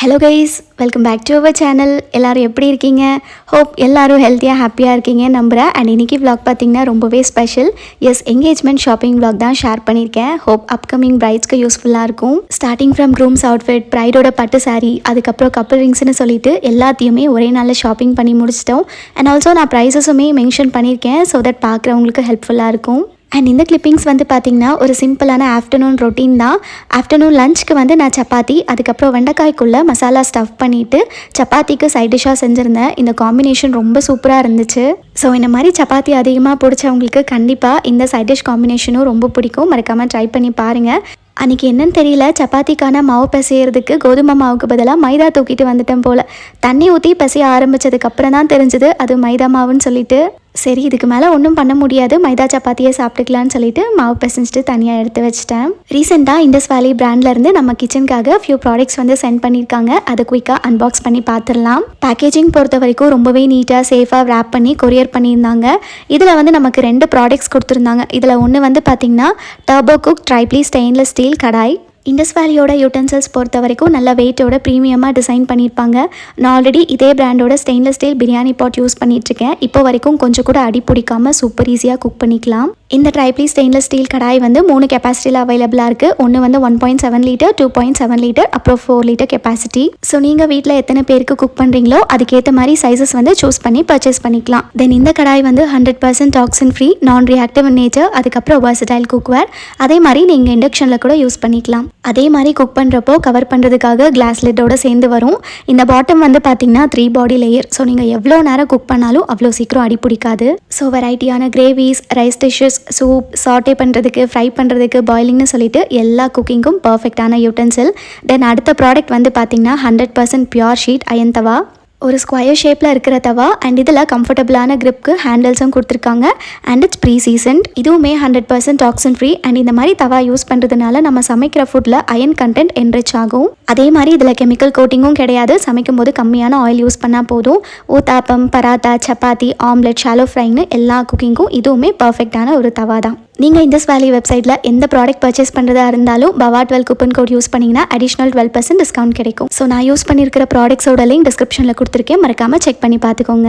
Hello guys, welcome back to our channel. எல்லோரும் எப்படி இருக்கீங்க? ஹோப் எல்லோரும் ஹெல்த்தியாக ஹாப்பியாக இருக்கீங்க நம்புகிறேன். அண்ட் இன்றைக்கி vlog பார்த்திங்கன்னா ரொம்பவே ஸ்பெஷல். என்கேஜ்மெண்ட் ஷாப்பிங் vlog தான் ஷேர் பண்ணியிருக்கேன். ஹோப் அப்கமிங் பிரைட்ஸ்க்கு யூஸ்ஃபுல்லாக இருக்கும். ஸ்டார்டிங் ஃப்ரம் க்ரூம்ஸ் அவுட்ஃபிட், பிரைடோட பட்டு சாரீ, அதுக்கப்புறம் கப்பிள் ரிங்ஸ்னு சொல்லிட்டு எல்லாத்தையுமே ஒரே நாளில் ஷாப்பிங் பண்ணி முடிச்சிட்டோம். அண்ட் ஆல்சோ நான் ப்ரைஸஸுமே மென்ஷன் பண்ணியிருக்கேன். ஸோ தட் பார்க்குறவங்களுக்கு ஹெல்ப்ஃபுல்லாக இருக்கும். அண்ட் இந்த கிளிப்பிங்ஸ் வந்து பார்த்திங்கன்னா ஒரு சிம்பிளான ஆஃப்டர்நூன் ரொட்டீன் தான். ஆஃப்டர்நூன் லஞ்சுக்கு வந்து நான் சப்பாத்தி, அதுக்கப்புறம் வெண்டைக்காய்க்குள்ளே மசாலா ஸ்டஃப் பண்ணிவிட்டு சப்பாத்திக்கு சைட் டிஷ்ஷாக செஞ்சுருந்தேன். இந்த காம்பினேஷன் ரொம்ப சூப்பராக இருந்துச்சு. ஸோ இந்த மாதிரி சப்பாத்தி அதிகமாக பிடிச்சவங்களுக்கு கண்டிப்பாக இந்த சைட் டிஷ் காம்பினேஷனும் ரொம்ப பிடிக்கும். மறக்காமல் ட்ரை பண்ணி பாருங்கள். அன்றைக்கி என்னன்னு தெரியல, சப்பாத்திக்கான மாவு பிசையிறதுக்கு கோதுமை மாவுக்கு பதிலாக மைதா தூக்கிட்டு வந்துட்டேன் போல். தண்ணி ஊற்றி பிசைய ஆரம்பித்ததுக்கப்புறம் தான் தெரிஞ்சுது அது மைதா மாவுன்னு சொல்லிட்டு. சரி, இதுக்கு மேலே ஒன்றும் பண்ண முடியாது, மைதா சப்பாத்தியை சாப்பிட்டுக்கலான்னு சொல்லிட்டு மாவு பிசைஞ்சிட்டு தனியாக எடுத்து வச்சிட்டேன். ரீசெண்டாக இண்டஸ் வேலி பிராண்ட்லேருந்து நம்ம கிச்சனுக்காக ஃபியூ ப்ராடக்ட்ஸ் வந்து சென்ட் பண்ணியிருக்காங்க. அதை குயிக்காக அன்பாக்ஸ் பண்ணி பார்த்துடலாம். பேக்கேஜிங் பொறுத்த வரைக்கும் ரொம்பவே நீட்டாக சேஃபாக ரேப் பண்ணி கொரியர் பண்ணியிருந்தாங்க. இதில் வந்து நமக்கு 2 ப்ராடக்ட்ஸ் கொடுத்துருந்தாங்க. இதில் ஒன்று வந்து பார்த்திங்கன்னா டர்போ குக் ட்ரைப்ளி ஸ்டெயின்லெஸ் ஸ்டீல் கடாய். இண்டஸ் வேலியோட யூட்டன்சில்ஸ் பொறுத்த வரைக்கும் நல்ல வெயிட்டோட ப்ரீமியமாக டிசைன் பண்ணியிருப்பாங்க. நான் ஆல்ரெடி இதே பிராண்டோட ஸ்டெயின்லெஸ் ஸ்டீல் பிரியாணி பாட் யூஸ் பண்ணிகிட்ருக்கேன். இப்போ வரைக்கும் கொஞ்சம் கூட அடி பிடிக்காமல் சூப்பர் ஈஸியாக குக் பண்ணிக்கலாம். இந்த ட்ரைப்ளி ஸ்டெயின்லெஸ் ஸ்டீல் கடாய் வந்து 3 கெப்பாசிட்டியில் அவைலபிளாக இருக்குது. ஒன்று வந்து 1.7 லிட்டர், 2.7 லிட்டர், அப்புறம் 4 லிட்டர் கெப்பாசிட்டி. ஸோ நீங்கள் வீட்டில் எத்தனை பேருக்கு குக் பண்ணுறீங்களோ அதுக்கேற்ற மாதிரி சைஸஸ் வந்து சூஸ் பண்ணி பர்ச்சேஸ் பண்ணிக்கலாம். தென் இந்த கடாய் வந்து 100% டாக்ஸின் ஃப்ரீ, நான் ரியாக்டிவ் இன் நேச்சர், அதுக்கப்புறம் வெர்சடைல் குக்வேர். அதே மாதிரி நீங்கள் இண்டக்ஷனில் கூட யூஸ் பண்ணிக்கலாம். அதே மாதிரி குக் பண்ணுறப்போ கவர் பண்ணுறதுக்காக கிளாஸ் லிட்டோட சேர்ந்து வரும். இந்த பாட்டம் வந்து பார்த்திங்கன்னா 3 பாடி லேயர். ஸோ நீங்கள் எவ்வளோ நேரம் குக் பண்ணாலும் அவ்வளோ சீக்கிரம் அடி பிடிக்காது. ஸோ வெரைட்டியான கிரேவிஸ், ரைஸ் டிஷ்ஷஸ், சூப், சாட்டே பண்ணுறதுக்கு, ஃப்ரை பண்ணுறதுக்கு, பாயிலிங்னு சொல்லிட்டு எல்லா குக்கிங்கும் பர்ஃபெக்டான யூட்டன்சில். தென் அடுத்த ப்ராடக்ட் வந்து பார்த்திங்கன்னா 100% பியூர் ஷீட் அயன் தவா. ஒரு ஸ்கொயர் ஷேப்பில் இருக்கிற தவா. அண்ட் இதில் கம்ஃபர்டபுளான கிரிப்க்கு ஹேண்டில்ஸும் கொடுத்துருக்காங்க. And it's pre seasoned. இதுவுமே 100% டாக்ஸின் ஃப்ரீ. அண்ட் இந்த மாதிரி தவா யூஸ் பண்ணுறதுனால நம்ம சமைக்கிற ஃபுட்டில் அயன் கண்டென்ட் என்ரிச் ஆகும். அதே மாதிரி இதில் கெமிக்கல் கோட்டிங்கும் கிடையாது. சமைக்கும் போது கம்மியான ஆயில் யூஸ் பண்ணால் போதும். ஊத்தாப்பம், பராத்தா, சப்பாத்தி, ஆம்லெட், ஷாலோ ஃப்ரைன்னு எல்லா குக்கிங்கும் இதுவுமே பர்ஃபெக்டான ஒரு தவா தான். நீங்கள் இண்டஸ் வேலி வெப்சைட்டில் எந்த ப்ராடக்ட் பர்ச்சேஸ் பண்ணுறதா இருந்தாலும் பவா 12 கூப்பன் கோட் யூஸ் பண்ணிங்கன்னா அடிஷ்னல் 12% டிஸ்கவுண்ட் கிடைக்கும். ஸோ நான் யூஸ் பண்ணியிருக்கிற ப்ராடக்ட்ஸோட லிங்க் டிஸ்கிரிப்ஷனில் கொடுத்துருக்கேன். மறக்காமல் செக் பண்ணி பார்த்துக்கோங்க.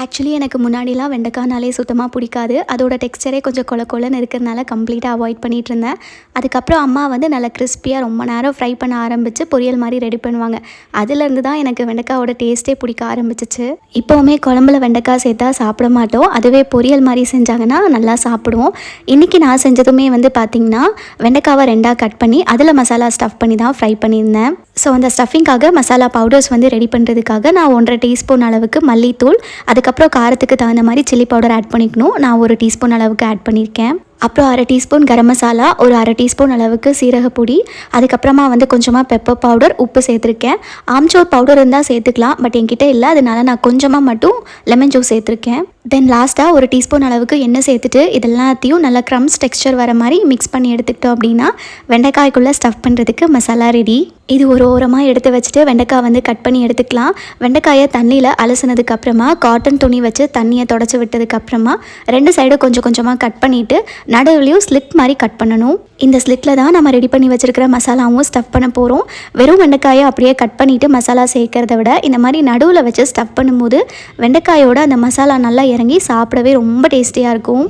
ஆக்சுவலி எனக்கு முன்னாடிலாம் வெண்டைக்காய்னாலே சுத்தமாக பிடிக்காது. அதோட டெக்ஸ்டரே கொஞ்சம் கொலன்னு இருக்கிறதுனால கம்ப்ளீட்டாக அவாய்ட் பண்ணிகிட்டு இருந்தேன். அதுக்கப்புறம் அம்மா வந்து நல்லா கிறிஸ்பியாக ரொம்ப நேரம் ஃப்ரை பண்ண ஆரம்பித்து பொரியல் மாதிரி ரெடி பண்ணுவாங்க. அதுலேருந்து தான் எனக்கு வெண்டைக்காயோட டேஸ்ட்டே பிடிக்க ஆரம்பிச்சிச்சு. இப்போவுமே குழம்புல வெண்டைக்காய் சேர்த்தா சாப்பிட மாட்டோம். அதுவே பொரியல் மாதிரி செஞ்சாங்கன்னா நல்லா சாப்பிடுவோம். இன்றைக்கி நான் செஞ்சதுமே வந்து பார்த்திங்கன்னா வெண்டைக்காவை 2ஆக கட் பண்ணி அதில் மசாலா ஸ்டஃப் பண்ணி தான் ஃப்ரை பண்ணியிருந்தேன். ஸோ அந்த ஸ்டஃபிங்காக மசாலா பவுடர்ஸ் வந்து ரெடி பண்ணுறதுக்காக நான் 1.5 டீஸ்பூன் அளவுக்கு மல்லித்தூள், அதுக்கப்புறம் காரத்துக்கு தகுந்த மாதிரி சில்லி பவுடர் ஆட் பண்ணிக்கணும். நான் 1 டீஸ்பூன் அளவுக்கு ஆட் பண்ணியிருக்கேன். அப்புறம் 1/2 டீஸ்பூன் கரம் மசாலா, ஒரு 1/2 டீஸ்பூன் அளவுக்கு சீரகப்பொடி, அதுக்கப்புறமா வந்து கொஞ்சமாக பெப்பர் பவுடர், உப்பு சேர்த்துருக்கேன். ஆம்ச்சூர் பவுடர் இருந்தால் சேர்த்துக்கலாம், பட் என்கிட்ட இல்லை, அதனால நான் கொஞ்சமாக மட்டும் லெமன் ஜூஸ் சேர்த்துருக்கேன். தென் லாஸ்ட்டாக 1 டீஸ்பூன் அளவுக்கு எண்ணெய் சேர்த்துட்டு இதெல்லாத்தையும் நல்லா க்ரம்ஸ் டெக்ஸ்சர் வர மாதிரி மிக்ஸ் பண்ணி எடுத்துக்கிட்டோம் அப்படின்னா வெண்டைக்காய்க்குள்ளே ஸ்டஃப் பண்ணுறதுக்கு மசாலா ரெடி. இது ஒரு ஓரமாக எடுத்து வச்சுட்டு வெண்டைக்காய் வந்து கட் பண்ணி எடுத்துக்கலாம். வெண்டைக்காயை தண்ணியில் அலசினதுக்கப்புறமா காட்டன் துணி வச்சு தண்ணியை தொடச்சி விட்டதுக்கப்புறமா 2 சைடும் கொஞ்சம் கொஞ்சமாக கட் பண்ணிவிட்டு நடுவுலையும் ஸ்லிட் மாதிரி கட் பண்ணணும். இந்த ஸ்லிட்டில் தான் நம்ம ரெடி பண்ணி வச்சுருக்கிற மசாலாவும் ஸ்டஃப் பண்ண போகிறோம். வெறும் வெண்டைக்காயை அப்படியே கட் பண்ணிவிட்டு மசாலா சேர்க்கறத விட இந்த மாதிரி நடுவில் வச்சு ஸ்டஃப் பண்ணும்போது வெண்டைக்காயோட அந்த மசாலா நல்லா இறங்கி சாப்பிடவே ரொம்ப டேஸ்டியாக இருக்கும்.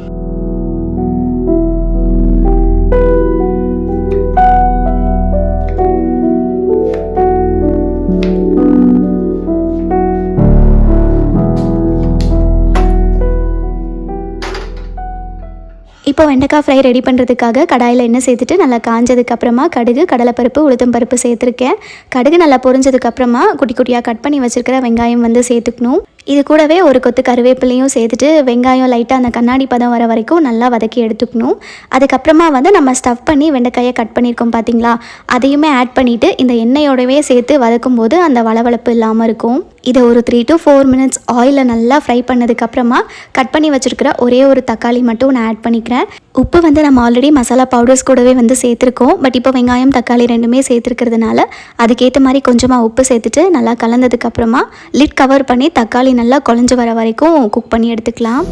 இப்போ வெண்டைக்காய் ஃப்ரை ரெடி பண்ணுறதுக்காக கடாயில் எண்ணெய் சேர்த்துட்டு நல்லா காஞ்சதுக்கப்புறமா கடுகு, கடலைப்பருப்பு, உளுத்தம் பருப்பு சேர்த்துருக்கேன். கடுகு நல்லா பொரிஞ்சதுக்கப்புறமா குட்டி குட்டியாக கட் பண்ணி வச்சுருக்கிற வெங்காயம் வந்து சேர்த்துக்கணும். இது கூடவே ஒரு கொத்து கருவேப்பிலையும் சேர்த்துட்டு வெங்காயம் லைட்டாக அந்த கண்ணாடி பதம் வர வரைக்கும் நல்லா வதக்கி எடுத்துக்கணும். அதுக்கப்புறமா வந்து நம்ம ஸ்டஃப் பண்ணி வெண்டைக்காயை கட் பண்ணியிருக்கோம் பார்த்தீங்களா, அதையுமே ஆட் பண்ணிவிட்டு இந்த எண்ணெயோடவே சேர்த்து வதக்கும் போது அந்த வளவளப்பு இல்லாமல் இருக்கும். இதை ஒரு 3 to 4 minutes ஆயிலில் நல்லா ஃப்ரை பண்ணதுக்கப்புறமா கட் பண்ணி வச்சுருக்கிற ஒரே ஒரு தக்காளி மட்டும் நான் ஆட் பண்ணிக்கிறேன். உப்பு வந்து நம்ம ஆல்ரெடி மசாலா பவுடர்ஸ் கூடவே வந்து சேர்த்துருக்கோம். பட் இப்போ வெங்காயம் தக்காளி ரெண்டுமே சேர்த்துருக்கிறதுனால அதுக்கேற்ற மாதிரி கொஞ்சமாக உப்பு சேர்த்துட்டு நல்லா கலந்ததுக்கப்புறமா லிட் கவர் பண்ணி தக்காளி நல்லா குழஞ்சி வர வரைக்கும் குக் பண்ணி எடுத்துக்கலாம்.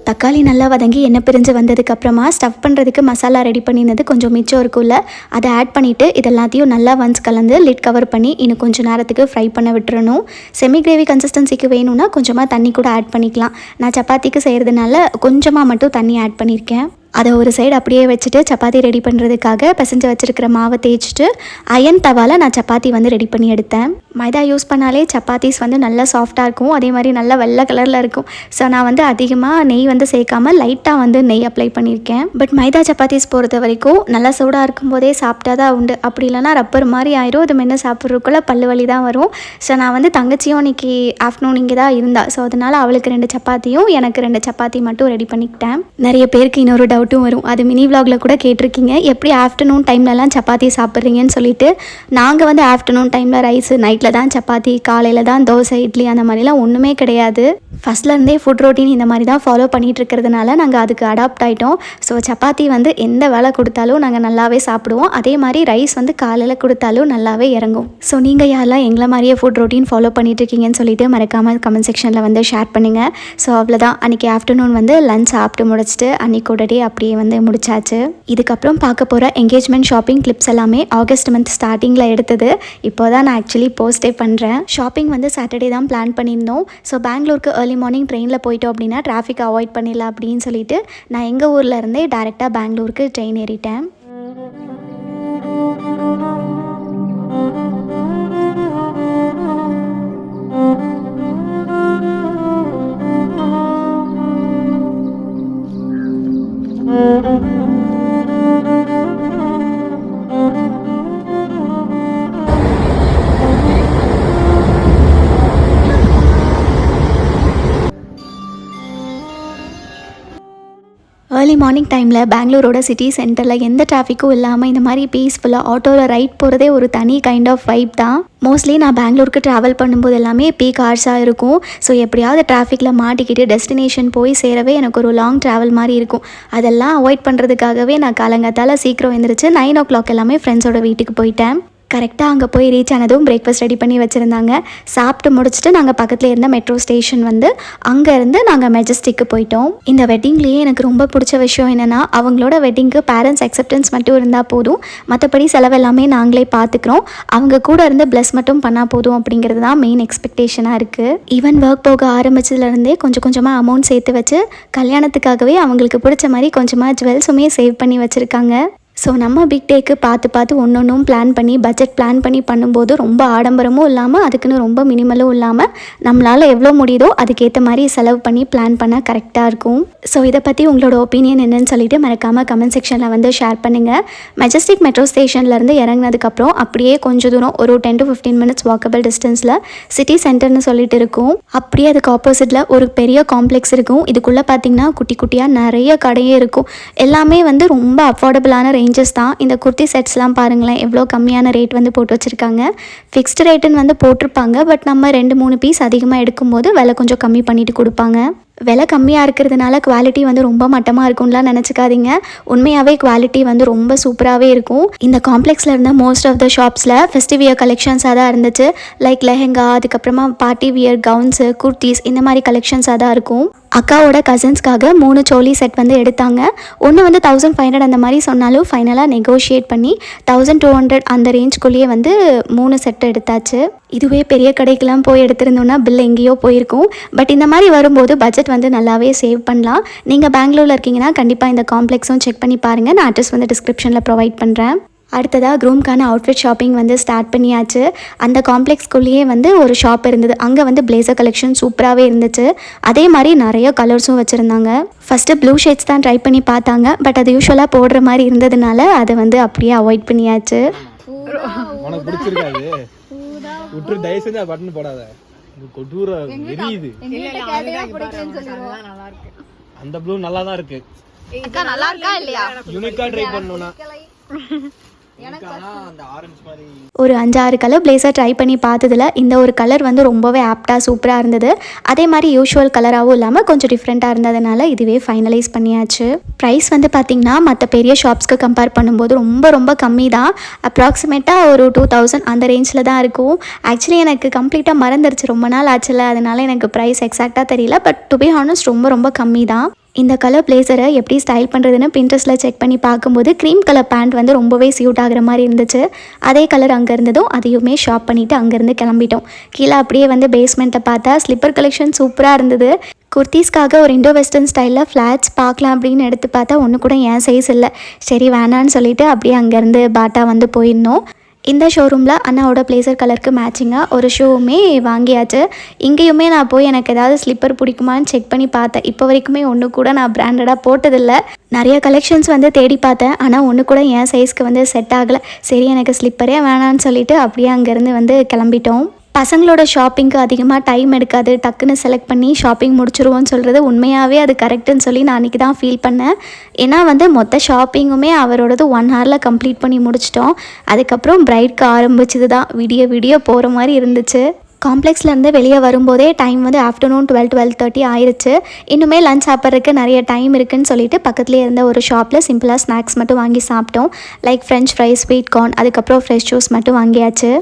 தக்காளி நல்லா வதங்கி எண்ணெய் பிரிஞ்சு வந்ததுக்கப்புறமா ஸ்டஃப் பண்ணுறதுக்கு மசாலா ரெடி பண்ணினது கொஞ்சம் மிச்சம் இருக்கும்ல, அதை ஆட் பண்ணிவிட்டு இது எல்லாத்தையும் நல்லா ஒன்ஸ் கலந்து லிட் கவர் பண்ணி இன்னும் கொஞ்சம் நேரத்துக்கு ஃப்ரை பண்ண விட்டுறணும். செமி கிரேவி கன்சிஸ்டன்சிக்கு வேணும்னா கொஞ்சமாக தண்ணி கூட ஆட் பண்ணிக்கலாம். நான் சப்பாத்திக்கு செய்கிறதுனால கொஞ்சமாக மட்டும் தண்ணி ஆட் பண்ணியிருக்கேன். அதை ஒரு சைடு அப்படியே வச்சுட்டு சப்பாத்தி ரெடி பண்ணுறதுக்காக பிசைஞ்சு வச்சுருக்கிற மாவை தேய்ச்சிட்டு அயன் தவாவில் நான் சப்பாத்தி வந்து ரெடி பண்ணி எடுத்தேன். மைதா யூஸ் பண்ணாலே சப்பாத்திஸ் வந்து நல்லா சாஃப்டாக இருக்கும், அதே மாதிரி நல்லா வெள்ளை கலரில் இருக்கும். ஸோ நான் வந்து அதிகமாக நெய் வந்து சேர்க்காமல் லைட்டாக வந்து நெய் அப்ளை பண்ணியிருக்கேன். பட் மைதா சப்பாத்திஸ் பொறுத்த வரைக்கும் நல்லா சூடாக இருக்கும்போதே சாப்பிட்டா தான் உண்டு, அப்படி இல்லைனா ரப்பர் மாதிரி ஆயிரும். அது மென்று சாப்பிட்றதுக்குள்ளே பல்லு வலி தான் வரும். ஸோ நான் வந்து தங்கச்சியும் இன்றைக்கி ஆஃப்டர்நூன் இங்கே தான் இருந்தா, ஸோ அதனால் அவளுக்கு 2 சப்பாத்தியும் எனக்கு 2 சப்பாத்தி மட்டும் ரெடி பண்ணிக்கிட்டேன். நிறைய பேருக்கு இன்னொரு டவுட்டும் வரும், அது மினி விலாகில் கூட கேட்டிருக்கீங்க, எப்படி ஆஃப்டர்நூன் டைம்லலாம் சப்பாத்தி சாப்பிட்றீங்கன்னு சொல்லிட்டு. நாங்கள் வந்து ஆஃப்டர்நூன் டைமில் ரைஸ், நைட்டில் தான் சப்பாத்தி, காலையில் தான் தோசை இட்லி, அந்த மாதிரிலாம் ஒன்றுமே கிடையாது. ஃபஸ்ட்லேருந்தே ஃபுட் ரொட்டீன் இந்த மாதிரி தான் ஃபாலோ பண்ணிகிட்டு இருக்கிறதுனால நாங்கள் அதுக்கு அடாப்ட் ஆகிட்டோம். ஸோ சப்பாத்தி வந்து எந்த வேலை கொடுத்தாலும் நாங்கள் நல்லாவே சாப்பிடுவோம். அதே மாதிரி ரைஸ் வந்து காலையில் கொடுத்தாலும் நல்லாவே இறங்கும். ஸோ நீங்கள் யாரெல்லாம் எங்களை மாதிரியே ஃபுட் ரொட்டீன் ஃபாலோ பண்ணிட்டு இருக்கீங்கன்னு சொல்லிட்டு மறக்காமல் கமெண்ட் செக்ஷனில் வந்து ஷேர் பண்ணுங்கள். ஸோ அவ்வளோதான், அன்றைக்கி ஆஃப்டர்நூன் வந்து லஞ்ச் சாப்பிட்டு முடிச்சுட்டு அன்றைக்கோட டே அப்படியே வந்து முடிச்சாச்சு. இதுக்கப்புறம் பார்க்க போகிற என்கேஜ்மெண்ட் ஷாப்பிங் கிளிப்ஸ் எல்லாமே ஆகஸ்ட் மந்த் ஸ்டார்டிங்கில் எடுத்தது. இப்போ தான் நான் ஆக்சுவலி போஸ்டே பண்ணுறேன். ஷாப்பிங் வந்து சாட்டர்டே தான் பிளான் பண்ணியிருந்தோம். ஸோ பெங்களூருக்கு ஏர்லி மார்னிங் ட்ரெயினில் போயிட்டோம் அப்படின்னா டிராஃபிக் அவாய்ட் பண்ணிடலாம் அப்படின்னு சொல்லிட்டு நான் எங்கள் ஊரில் இருந்தே டேரெக்டாக பெங்களூருக்கு ட்ரெயின் ஏறிட்டேன். ஏர்லி மார்னிங் டைமில் பெங்களூரோட சிட்டி சென்டரில் எந்த டிராஃபிக்கும் இல்லாமல் இந்த மாதிரி பீஸ்ஃபுல்லாக ஆட்டோவில் ரைட் போகிறதே ஒரு தனி கைண்ட் ஆஃப் வைப் தான். மோஸ்ட்லி நான் பெங்களூருக்கு ட்ராவல் பண்ணும்போது எல்லாமே பீக் ஹார்ஸாக இருக்கும். ஸோ எப்படியாவது டிராஃபிக்கில் மாட்டிக்கிட்டு டெஸ்டினேஷன் போய் சேரவே எனக்கு ஒரு லாங் ட்ராவல் மாதிரி இருக்கும். அதெல்லாம் அவாய்ட் பண்ணுறதுக்காகவே நான் காலங்காத்தால் சீக்கிரம் எழுந்திரிச்சு 9 o'clock எல்லாமே ஃப்ரெண்ட்ஸோட வீட்டுக்கு போயிட்டேன். கரெக்டாக அங்கே போய் ரீச் ஆனதும் பிரேக்ஃபாஸ்ட் ரெடி பண்ணி வச்சுருந்தாங்க. சாப்பிட்டு முடிச்சுட்டு நாங்கள் பக்கத்தில் இருந்த மெட்ரோ ஸ்டேஷன் வந்து அங்கேருந்து நாங்கள் மெஜஸ்டிக்கு போயிட்டோம். இந்த வெட்டிங்லேயே எனக்கு ரொம்ப பிடிச்ச விஷயம் என்னென்னா, அவங்களோட வெட்டிங்க்கு பேரண்ட்ஸ் அக்செப்டன்ஸ் மட்டும் இருந்தால் போதும், மற்றபடி செலவு எல்லாமே நாங்களே பார்த்துக்குறோம், அவங்க கூட இருந்து ப்ளஸ் மட்டும் பண்ணால் போதும் அப்படிங்கிறது தான் மெயின் எக்ஸ்பெக்டேஷனாக இருக்குது. ஈவன் ஒர்க் போக ஆரம்பிச்சதுலேருந்தே கொஞ்சம் கொஞ்சமாக அமௌண்ட் சேர்த்து வச்சு கல்யாணத்துக்காகவே அவங்களுக்கு பிடிச்ச மாதிரி கொஞ்சமாக ஜுவல்ஸுமே சேவ் பண்ணி வச்சுருக்காங்க. ஸோ நம்ம பிக் டேக்கு பார்த்து ஒன்றொன்றும் பிளான் பண்ணி பட்ஜெட் பிளான் பண்ணி பண்ணும்போது ரொம்ப ஆடம்பரமும் இல்லாமல் அதுக்குன்னு ரொம்ப மினிமலும் இல்லாமல் நம்மளால் எவ்வளோ முடியுதோ அதுக்கேற்ற மாதிரி செலவு பண்ணி பிளான் பண்ணால் கரெக்டாக இருக்கும். ஸோ இதை பற்றி உங்களோட ஒப்பீனியன் என்னன்னு சொல்லிட்டு மறக்காமல் கமெண்ட் செக்ஷனில் வந்து ஷேர் பண்ணுங்கள். மெஜஸ்டிக் மெட்ரோ ஸ்டேஷன்லேருந்து இறங்கினதுக்கப்புறம் அப்படியே கொஞ்சம் தூரம் ஒரு 10 to 15 minutes வாக்கபிள் டிஸ்டன்ஸில் சிட்டி சென்டர்னு சொல்லிட்டு இருக்கும். அப்படியே அதுக்கு ஆப்போசிட்டில் ஒரு பெரிய காம்ப்ளெக்ஸ் இருக்கும். இதுக்குள்ளே பார்த்திங்கன்னா குட்டி குட்டியாக நிறைய கடையே இருக்கும். எல்லாமே வந்து ரொம்ப அஃபோர்டபுளான ரேஞ்சஸ் தான். இந்த குர்த்தி செட்ஸ்லாம் பாருங்களேன், எவ்வளோ கம்மியான ரேட் வந்து போட்டு வச்சுருக்காங்க. ஃபிக்ஸ்டு ரேட்டுன்னு வந்து போட்டிருப்பாங்க, பட் நம்ம 2-3 பீஸ் அதிகமாக எடுக்கும்போது விலை கொஞ்சம் கம்மி பண்ணிட்டு கொடுப்பாங்க. விலை கம்மியாக இருக்கிறதுனால குவாலிட்டி வந்து ரொம்ப மட்டமாக இருக்கும்லாம் நினச்சிக்காதீங்க. உண்மையாகவே குவாலிட்டி வந்து ரொம்ப சூப்பராகவே இருக்கும். இந்த காம்ப்ளெக்ஸில் இருந்த மோஸ்ட் ஆஃப் த ஷாப்ஸில் ஃபெஸ்டிவ் வியர் கலெக்ஷன்ஸாக தான் இருந்துச்சு. லைக் லெஹெங்கா, அதுக்கப்புறமா பார்ட்டி வியர் கவுன்ஸு, குர்த்திஸ், இந்த மாதிரி கலெக்ஷன்ஸாக தான் இருக்கும். அக்காவோட கசின்ஸ்க்காக 3 சோலி செட் வந்து எடுத்தாங்க. ஒன்று வந்து 1500 அந்த மாதிரி சொன்னாலும் ஃபைனலாக நெகோஷியேட் பண்ணி 1200 அந்த ரேஞ்சுக்குள்ளேயே வந்து 3 செட்டு எடுத்தாச்சு. இதுவே பெரிய கடைக்கெலாம் போய் எடுத்திருந்தோன்னா பில் எங்கேயோ போயிருக்கும். பட் இந்த மாதிரி வரும்போது பட்ஜெட் வந்து நல்லாவே சேவ் பண்ணலாம். நீங்கள் பெங்களூரில் இருக்கீங்கன்னா கண்டிப்பாக இந்த காம்ப்ளெக்ஸும் செக் பண்ணி பாருங்கள். நான் அட்ரஸ் வந்து டிஸ்கிரிப்ஷனில் ப்ரொவைட் பண்ணுறேன். அடுத்ததாக க்ரூம்க்கான அவுட்ஃபிட் ஷாப்பிங் வந்து ஸ்டார்ட் பண்ணியாச்சு. அந்த காம்ப்ளெக்ஸ்குள்ளேயே வந்து ஒரு ஷாப் இருந்தது. அங்கே வந்து பிளேசர் கலெக்ஷன் சூப்பராகவே இருந்துச்சு. அதே மாதிரி நிறைய கலர்ஸும் வச்சுருந்தாங்க. ஃபஸ்ட்டு ப்ளூ ஷேட்ஸ் தான் ட்ரை பண்ணி பார்த்தாங்க, பட் அது யூஸ்வலாக போடுற மாதிரி இருந்ததுனால அதை வந்து அப்படியே அவாய்ட் பண்ணியாச்சு. உனக்கு பிடிச்சிருக்காது விட்டு தயவு செஞ்சு பட்டன் போடாத, கொடூர எரியுது. அந்த ப்ளூ நல்லா தான் இருக்கு. நல்லா இருக்கா இல்லையா? யூனிக்கா ட்ரை பண்ணனும்னா அந்த ஆரஞ்சு மாதிரி ஒரு 5-6 கலர் பிளேசர் ட்ரை பண்ணி பார்த்ததில் இந்த ஒரு கலர் வந்து ரொம்பவே ஆப்டாக சூப்பராக இருந்தது. அதே மாதிரி யூஷுவல் கலராகவும் இல்லாமல் கொஞ்சம் டிஃப்ரெண்ட்டாக இருந்ததுனால இதுவே ஃபைனலைஸ் பண்ணியாச்சு. ப்ரைஸ் வந்து பார்த்திங்கன்னா மற்ற பெரிய ஷாப்ஸ்க்கு கம்பேர் பண்ணும்போது ரொம்ப ரொம்ப கம்மி தான். அப்ராக்சிமேட்டாக ஒரு 2000 அந்த ரேஞ்சில் தான் இருக்கும். ஆக்சுவலி எனக்கு கம்ப்ளீட்டாக மறந்துருச்சு, ரொம்ப நாள் ஆச்சுல, அதனால் எனக்கு ப்ரைஸ் எக்ஸாக்டாக தெரியல. பட் டு பி ஹானஸ்ட் ரொம்ப ரொம்ப கம்மி தான். இந்த கலர் பிளேசரை எப்படி ஸ்டைல் பண்ணுறதுன்னு பின்ட்ரெஸ்ட்டில் செக் பண்ணி பார்க்கும்போது க்ரீம் கலர் பேண்ட் வந்து ரொம்பவே சியூட் ஆகிற மாதிரி இருந்துச்சு. அதே கலர் அங்கே இருந்ததும் அதையுமே ஷாப் பண்ணிவிட்டு அங்கேருந்து கிளம்பிட்டோம். கீழே அப்படியே வந்து பேஸ்மெண்ட்டை பார்த்தா ஸ்லிப்பர் கலெக்ஷன் சூப்பராக இருந்தது. குர்த்திஸ்க்காக ஒரு இண்டோ வெஸ்டர்ன் ஸ்டைலில் ஃப்ளாட்ஸ் பார்க்கலாம் அப்படின்னு எடுத்து பார்த்தா ஒன்று கூட என் சைஸ் இல்லை. சரி வேணான்னு சொல்லிவிட்டு அப்படியே அங்கேருந்து பாட்டா வந்து போயிருந்தோம். இந்த ஷோரூமில் அண்ணாவோட பிளேசர் கலருக்கு மேட்சிங்காக ஒரு ஷூவுமே வாங்கியாச்சு. இங்கேயுமே நான் போய் எனக்கு ஏதாவது ஸ்லிப்பர் பிடிக்குமான்னு செக் பண்ணி பார்த்தேன். இப்போ வரைக்குமே ஒன்று கூட நான் பிராண்டடாக போட்டதில்லை. நிறைய கலெக்ஷன்ஸ் வந்து தேடி பார்த்தேன், ஆனால் ஒன்று கூட என் சைஸ்க்கு வந்து செட் ஆகலை. சரி எனக்கு ஸ்லிப்பரே வேணான்னு சொல்லிவிட்டு அப்படியே அங்கேருந்து வந்து கிளம்பிட்டோம். பசங்களோட ஷாப்பிங்க்கு அதிகமாக டைம் எடுக்காது, டக்குன்னு செலக்ட் பண்ணி ஷாப்பிங் முடிச்சிருவோன்னு சொல்கிறது உண்மையாகவே அது கரெக்டுன்னு சொல்லி நான் அன்றைக்கி தான் ஃபீல் பண்ணேன். ஏன்னா வந்து மொத்த ஷாப்பிங்குமே அவரோடது 1 ஹவரில் கம்ப்ளீட் பண்ணி முடிச்சிட்டோம். அதுக்கப்புறம் பிரைட்க்கு ஆரம்பிச்சது தான் விடிய போகிற மாதிரி இருந்துச்சு. காம்ப்ளெக்ஸ்லேருந்து வெளியே வரும்போதே டைம் வந்து ஆஃப்டர்நூன் 12-12:30 ஆயிடுச்சு. இன்னுமே லஞ்ச் சாப்பிட்றதுக்கு நிறைய டைம் இருக்குதுன்னு சொல்லிட்டு பக்கத்துலேயே இருந்த ஒரு ஷாப்பில் சிம்பிளாக ஸ்நாக்ஸ் மட்டும் வாங்கி சாப்பிட்டோம். Like french fries, sweet corn, அதுக்கப்புறம் ஃப்ரெஷ் ஜூஸ் மட்டும் வாங்கியாச்சு.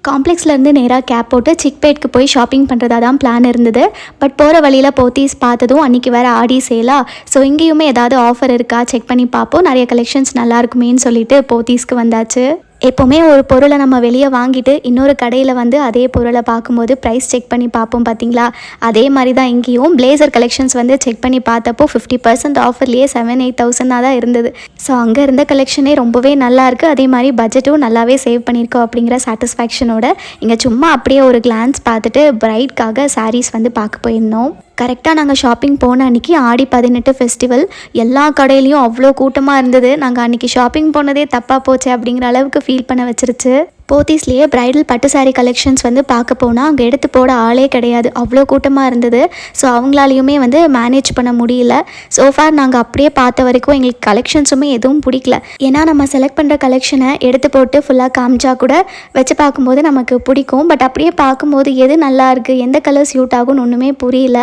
காம்ப்ளெக்ஸ்லேருந்து நேராக கேப் போட்டு சிக்பேட்க்கு போய் ஷாப்பிங் பண்ணுறதா தான் பிளான் இருந்தது. பட் போகிற வழியில் போத்தீஸ் பார்த்ததும் அன்றைக்கி வேறு ஆடி சேலா, ஸோ இங்கேயுமே ஏதாவது ஆஃபர் இருக்கா செக் பண்ணி பார்ப்போம், நிறைய கலெக்ஷன்ஸ் நல்லா இருக்குமேன்னு சொல்லிட்டு போத்தீஸ்க்கு வந்தாச்சு. எப்போவுமே ஒரு பொருளை நம்ம வெளியே வாங்கிட்டு இன்னொரு கடையில் வந்து அதே பொருளை பார்க்கும்போது ப்ரைஸ் செக் பண்ணி பார்ப்போம் பார்த்தீங்களா, அதே மாதிரி தான் இங்கேயும் பிளேசர் கலெக்ஷன்ஸ் வந்து செக் பண்ணி பார்த்தப்போ 50% ஆஃபர்லேயே 7-8,000 தான் இருந்தது. ஸோ அங்கே இருந்த கலெக்ஷனே ரொம்பவே நல்லாயிருக்கு. அதே மாதிரி பட்ஜெட்டும் நல்லாவே சேவ் பண்ணியிருக்கோம் அப்படிங்கிற சாட்டிஸ்ஃபேக்ஷனோட இங்கே சும்மா அப்படியே ஒரு கிளான்ஸ் பார்த்துட்டு பிரைட்காக சாரீஸ் வந்து பார்க்க போயிருந்தோம். கரெக்டாக நாங்கள் ஷாப்பிங் போன அன்றைக்கி ஆடி 18 ஃபெஸ்டிவல். எல்லா கடையிலையும் அவ்வளோ கூட்டமாக இருந்தது. நாங்கள் அன்றைக்கி ஷாப்பிங் போனதே தப்பாக போச்சு அப்படிங்கிற அளவுக்கு ஃபீல் பண்ண வச்சிருச்சு. போத்தீஸ்லேயே பிரைடல் பட்டு சாரீ கலெக்ஷன்ஸ் வந்து பார்க்க போனால் அங்கே எடுத்து போட ஆளே கிடையாது, அவ்வளோ கூட்டமாக இருந்தது. ஸோ அவங்களாலையுமே வந்து மேனேஜ் பண்ண முடியல. சோஃபார் நாங்கள் அப்படியே பார்த்த வரைக்கும் எங்களுக்கு கலெக்ஷன்ஸுமே எதுவும் பிடிக்கல. ஏன்னா நம்ம செலக்ட் பண்ணுற கலெக்ஷனை எடுத்து போட்டு ஃபுல்லாக காமிச்சா கூட வச்சு பார்க்கும்போது நமக்கு பிடிக்கும். பட் அப்படியே பார்க்கும்போது எது நல்லா இருக்குது, எந்த கலர் சூட் ஆகும்னு ஒன்றுமே புரியல.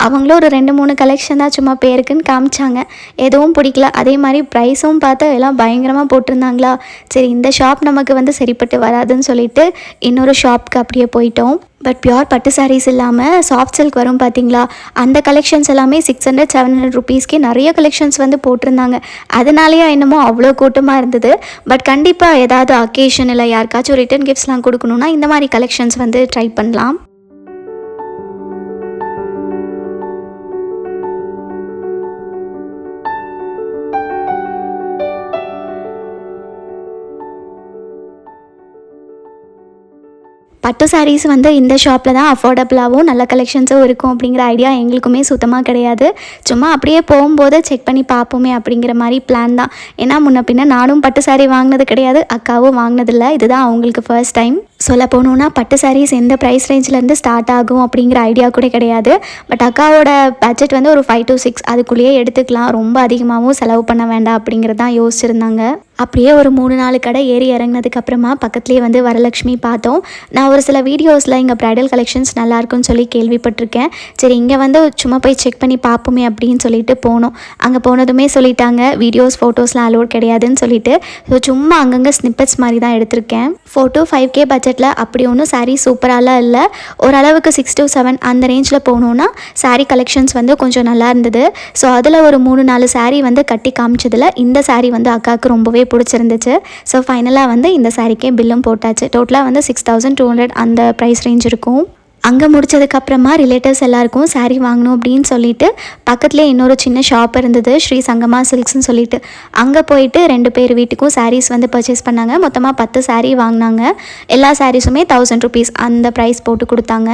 அவங்களும் ஒரு 2-3 கலெக்ஷன் தான் சும்மா பேருக்குன்னு காமிச்சாங்க, எதுவும் பிடிக்கல. அதே மாதிரி ப்ரைஸும் பார்த்தா எல்லாம் பயங்கரமாக போட்டிருந்தாங்களா, சரி இந்த ஷாப் நமக்கு வந்து சரிப்பட்டு வராதுன்னு சொல்லிட்டு இன்னொரு ஷாப்க்கு அப்படியே போயிட்டோம். பட் பியோர் பட்டு சாரீஸ் இல்லாமல் சாஃப்ட் சில்க் வரும் பார்த்தீங்களா, அந்த கலெக்ஷன்ஸ் எல்லாமே 600-700 ருபீஸ்க்கே நிறைய கலெக்ஷன்ஸ் வந்து போட்டிருந்தாங்க. அதனாலேயே என்னமோ அவ்வளோ கூட்டமாக இருந்தது. பட் கண்டிப்பாக ஏதாவது அக்கேஷன் இல்லை யாருக்காச்சும் ரிட்டன் கிஃப்ட்ஸ்லாம் கொடுக்கணுன்னா இந்த மாதிரி கலெக்ஷன்ஸ் வந்து ட்ரை பண்ணலாம். பட்டு சாரீஸ் வந்து இந்த ஷாப்பில் தான் அஃபோர்டபுளாகவும் நல்ல கலெக்ஷன்ஸும் இருக்கும் அப்படிங்கிற ஐடியா எங்களுக்குமே சுத்தமாக கிடையாது. சும்மா அப்படியே போகும்போது செக் பண்ணி பார்ப்போமே அப்படிங்கிற மாதிரி பிளான் தான். ஏன்னா முன்ன பின்ன நானும் பட்டு சாரீ வாங்கினது கிடையாது, அக்காவும் வாங்கினதில்லை. இதுதான் அவங்களுக்கு ஃபர்ஸ்ட் டைம். சொல்ல போனோன்னா பட்டு சாரீஸ் எந்த ப்ரைஸ் ரேஞ்சிலேருந்து ஸ்டார்ட் ஆகும் அப்படிங்கிற ஐடியா கூட கிடையாது. பட் அக்காவோட பட்ஜெட் வந்து ஒரு 5 to 6 அதுக்குள்ளேயே எடுத்துக்கலாம், ரொம்ப அதிகமாகவும் செலவு பண்ண வேண்டாம் அப்படிங்கிறது தான் யோசிச்சுருந்தாங்க. அப்படியே ஒரு 3-4 கடை ஏறி இறங்கினதுக்கப்புறமா பக்கத்துலேயே வந்து வரலட்சுமி பார்த்தோம். நான் ஒரு சில வீடியோஸில் இங்கே ப்ரைடல் கலெக்ஷன்ஸ் நல்லாயிருக்குன்னு சொல்லி கேள்விப்பட்டிருக்கேன். சரி இங்கே வந்து சும்மா போய் செக் பண்ணி பார்ப்போமே அப்படின்னு சொல்லிட்டு போனோம். அங்கே போனதுமே சொல்லிட்டாங்க வீடியோஸ் ஃபோட்டோஸ்லாம் அலோட் கிடையாதுன்னு சொல்லிட்டு. ஸோ சும்மா அங்கங்கே ஸ்னிப்பெட்ஸ் மாதிரி தான் எடுத்திருக்கேன். 4 to 5K பட்ஜெட்டில் அப்படி ஒன்றும் சாரீ சூப்பராலாம் இல்லை. ஓரளவுக்கு 6 to 7 அந்த ரேஞ்சில் போனோன்னா சாரீ கலெக்ஷன்ஸ் வந்து கொஞ்சம் நல்லா இருந்தது. ஸோ அதில் ஒரு 3-4 சாரீ வந்து கட்டி காமிச்சதில் இந்த சாரீ வந்து அக்காவுக்கு ரொம்பவே பிடிச்சிருந்துச்சு. ஸோ ஃபைனலாக வந்து இந்த சாரீக்கே பில்லும் போட்டாச்சு. டோட்டலாக வந்து 6,200 அந்த ப்ரைஸ் ரேஞ்ச் இருக்கும். அங்கே முடித்ததுக்கப்புறமா ரிலேட்டிவ்ஸ் எல்லாருக்கும் சாரீ வாங்கணும் அப்படின்னு சொல்லிட்டு பக்கத்துலேயே இன்னொரு சின்ன ஷாப் இருந்தது, ஸ்ரீ சங்கமா சில்க்ஸ்ன்னு சொல்லிட்டு. அங்கே போயிட்டு 2 பேர் வீட்டுக்கும் சாரீஸ் வந்து பர்ச்சேஸ் பண்ணாங்க. மொத்தமாக 10 சாரீ வாங்கினாங்க. எல்லா சாரீஸுமே 1000 ருபீஸ் அந்த ப்ரைஸ் போட்டு கொடுத்தாங்க.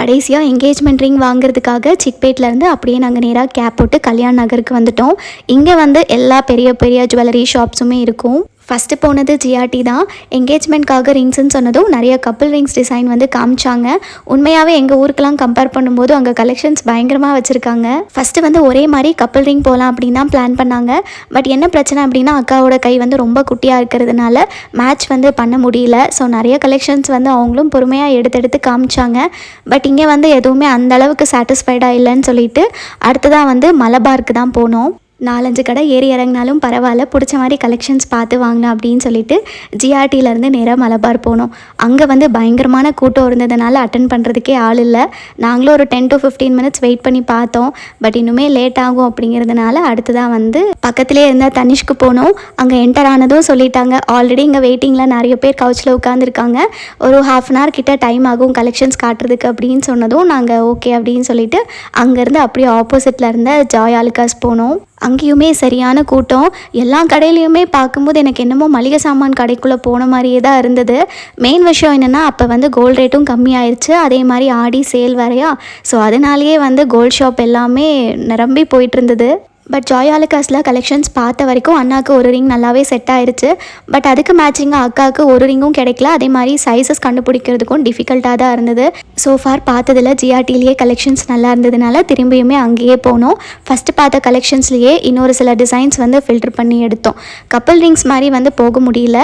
கடைசியாக என்கேஜ்மெண்ட் ரிங் வாங்குறதுக்காக சிக்பேட்லேருந்து அப்படியே நாங்கள் நேராக கேப் போட்டு கல்யாண் நகருக்கு வந்துட்டோம். இங்கே வந்து எல்லா பெரிய பெரிய ஜுவல்லரி ஷாப்ஸுமே இருக்கும். ஃபஸ்ட்டு போனது ஜிஆர்டி தான். என்கேஜ்மெண்ட்காக ரிங்ஸ்ன்னு சொன்னதும் நிறைய கப்புள் ரிங்ஸ் டிசைன் வந்து காமிச்சாங்க. உண்மையாகவே எங்கள் ஊருக்கெலாம் கம்பேர் பண்ணும்போது அங்கே கலெக்ஷன்ஸ் பயங்கரமாக வச்சுருக்காங்க. ஃபஸ்ட்டு வந்து ஒரே மாதிரி கப்புள் ரிங் போகலாம் அப்படின்னு தான் பிளான் பண்ணாங்க. பட் என்ன பிரச்சனை அப்படின்னா அக்காவோட கை வந்து ரொம்ப குட்டியாக இருக்கிறதுனால மேட்ச் வந்து பண்ண முடியல. ஸோ நிறைய கலெக்ஷன்ஸ் வந்து அவங்களும் பொறுமையாக எடுத்து காமிச்சாங்க. பட் இங்கே வந்து எதுவுமே அந்தளவுக்கு சாட்டிஸ்ஃபைடாக இல்லைன்னு சொல்லிட்டு அடுத்ததாக வந்து மலபாருக்கு தான் போனோம். 4-5 கடை ஏறி இறங்கினாலும் பரவாயில்ல, பிடிச்ச மாதிரி கலெக்ஷன்ஸ் பார்த்து வாங்கினேன் அப்படின்னு சொல்லிட்டு ஜிஆர்டியிலேருந்து நேராக மலபார் போனோம். அங்கே வந்து பயங்கரமான கூட்டம் இருந்ததுனால அட்டன் பண்ணுறதுக்கே ஆள் இல்லை. நாங்களும் ஒரு 10 to 15 minutes வெயிட் பண்ணி பார்த்தோம். பட் இன்னுமே லேட் ஆகும் அப்படிங்கிறதுனால அடுத்ததாக வந்து பக்கத்துலேயே இருந்தால் தனிஷ்க்கு போனோம். அங்கே என்டர் ஆனதும் சொல்லிட்டாங்க, ஆல்ரெடி இங்கே வெயிட்டிங்கில் நிறைய பேர் கவுச்சில் உட்காந்துருக்காங்க, ஒரு 1/2 hour கிட்ட டைம் ஆகும் கலெக்ஷன்ஸ் காட்டுறதுக்கு அப்படின்னு சொன்னதும் நாங்கள் ஓகே அப்படின்னு சொல்லிட்டு அங்கேருந்து அப்படியே ஆப்போசிட்டில் இருந்த ஜாய் ஆலுகாஸ் போனோம். அங்கேயுமே சரியான கூட்டம். எல்லா கடையிலையுமே பார்க்கும்போது எனக்கு என்னமோ மளிகை சாமான் கடைக்குள்ளே போன மாதிரியே தான் இருந்தது. மெயின் விஷயம் என்னென்னா அப்போ வந்து கோல்டு ரேட்டும் கம்மியாயிருச்சு, அதே மாதிரி ஆடி சேல் வேறையா. ஸோ அதனாலேயே வந்து கோல்ட் ஷாப் எல்லாமே நிரம்பி போயிட்டு இருந்தது. பட் ஜாய் ஆலுகாஸில் கலெக்ஷன்ஸ் பார்த்த வரைக்கும் அண்ணாவுக்கு ஒரு ரிங் நல்லாவே செட் ஆயிடுச்சு. பட் அதுக்கு மேட்சிங்காக அக்காவுக்கு ஒரு ரிங்கும் கிடைக்கல. அதே மாதிரி சைஸஸ் கண்டுபிடிக்கிறதுக்கும் டிஃபிகல்ட்டாக தான் இருந்தது. ஸோ ஃபார் பார்த்ததில் ஜிஆர்டிலேயே கலெக்ஷன்ஸ் நல்லா இருந்ததுனால திரும்பியுமே அங்கேயே போனோம். ஃபஸ்ட்டு பார்த்த கலெக்ஷன்ஸ்லேயே இன்னொரு சில டிசைன்ஸ் வந்து ஃபில்டர் பண்ணி எடுத்தோம். கப்பல் ரிங்ஸ் மாதிரி வந்து போக முடியல,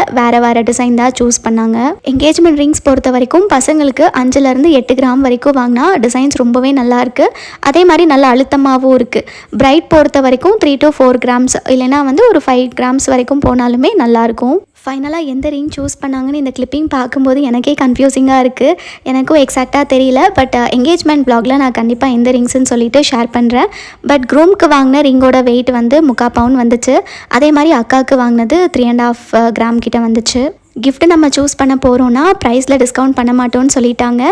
வேறு டிசைன் தான் சூஸ் பண்ணாங்க. என்கேஜ்மெண்ட் ரிங்ஸ் பொறுத்த வரைக்கும் பசங்களுக்கு 5-8 கிராம் வரைக்கும் வாங்கினா டிசைன்ஸ் ரொம்பவே நல்லாயிருக்கு. அதே மாதிரி நல்ல அழுத்தமாகவும் இருக்குது. பிரைட் பொறுத்த வரைக்கும் 3 to 4 grams இல்லைனா வந்து ஒரு 5 grams வரைக்கும் போனாலுமே நல்லாயிருக்கும். ஃபைனலாக எந்த ரிங் சூஸ் பண்ணாங்கன்னு இந்த கிளிப்பிங் பார்க்கும்போது எனக்கே கன்ஃபியூசிங்காக இருக்குது. எனக்கும் எக்ஸாக்டாக தெரியல. பட் என்கேஜ்மெண்ட் ப்ளாகில் நான் கண்டிப்பாக எந்த ரிங்ஸ்ன்னு சொல்லிட்டு ஷேர் பண்ணுறேன். பட் க்ரூம்க்கு வாங்கின ரிங்கோட வெயிட் வந்து 3/4 pound வந்துச்சு. அதே மாதிரி அக்காவுக்கு வாங்கினது 3.5 gram கிட்ட வந்துச்சு. கிஃப்ட்டு நம்ம சூஸ் பண்ண போகிறோன்னா ப்ரைஸில் டிஸ்கவுண்ட் பண்ண மாட்டோம்னு சொல்லிட்டாங்க.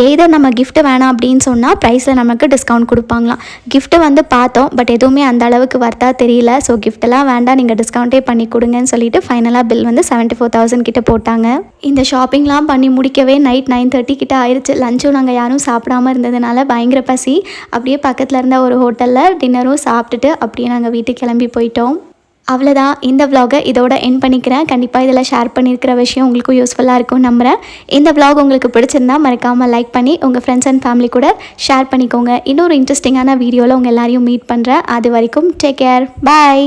எய்தர் நம்ம கிஃப்ட்டு வேணாம் அப்படின்னு சொன்னால் ப்ரைஸில் நமக்கு டிஸ்கவுண்ட் கொடுப்பாங்களாம். கிஃப்ட்டு வந்து பார்த்தோம், பட் எதுவுமே அந்த அளவுக்கு வர்த்தா தெரியல. ஸோ கிஃப்ட்டெல்லாம் வேண்டாம், நீங்கள் டிஸ்கவுண்ட்டே பண்ணி கொடுங்கன்னு சொல்லிட்டு ஃபைனலாக பில் வந்து 74,000 கிட்ட போட்டாங்க. இந்த ஷாப்பிங்லாம் பண்ணி முடிக்கவே நைட் 9:30 கிட்ட ஆயிடுச்சு. லஞ்சும் நாங்கள் யாரும் சாப்பிடாமல் இருந்ததுனால பயங்கர பசி. அப்படியே பக்கத்தில் இருந்த ஒரு ஹோட்டலில் டின்னரும் சாப்பிட்டுட்டு அப்படியே நாங்கள் வீட்டுக்கு கிளம்பி போயிட்டோம். அவ்வளோதான், இந்த vlog-ஐ இதோட எண்ட் பண்ணிக்கிறேன். கண்டிப்பாக இதில் ஷேர் பண்ணியிருக்கிற விஷயம் உங்களுக்கும் யூஸ்ஃபுல்லாக இருக்கும்னு நம்புகிறேன். இந்த vlog உங்களுக்கு பிடிச்சிருந்தா மறக்காமல் லைக் பண்ணி உங்கள் ஃப்ரெண்ட்ஸ் அண்ட் ஃபேமிலி கூட ஷேர் பண்ணிக்கோங்க. இன்னொரு இன்ட்ரெஸ்டிங்கான வீடியோவில் உங்கள் எல்லாரையும் மீட் பண்ணுறேன். அது வரைக்கும் டேக் கேர், பாய்.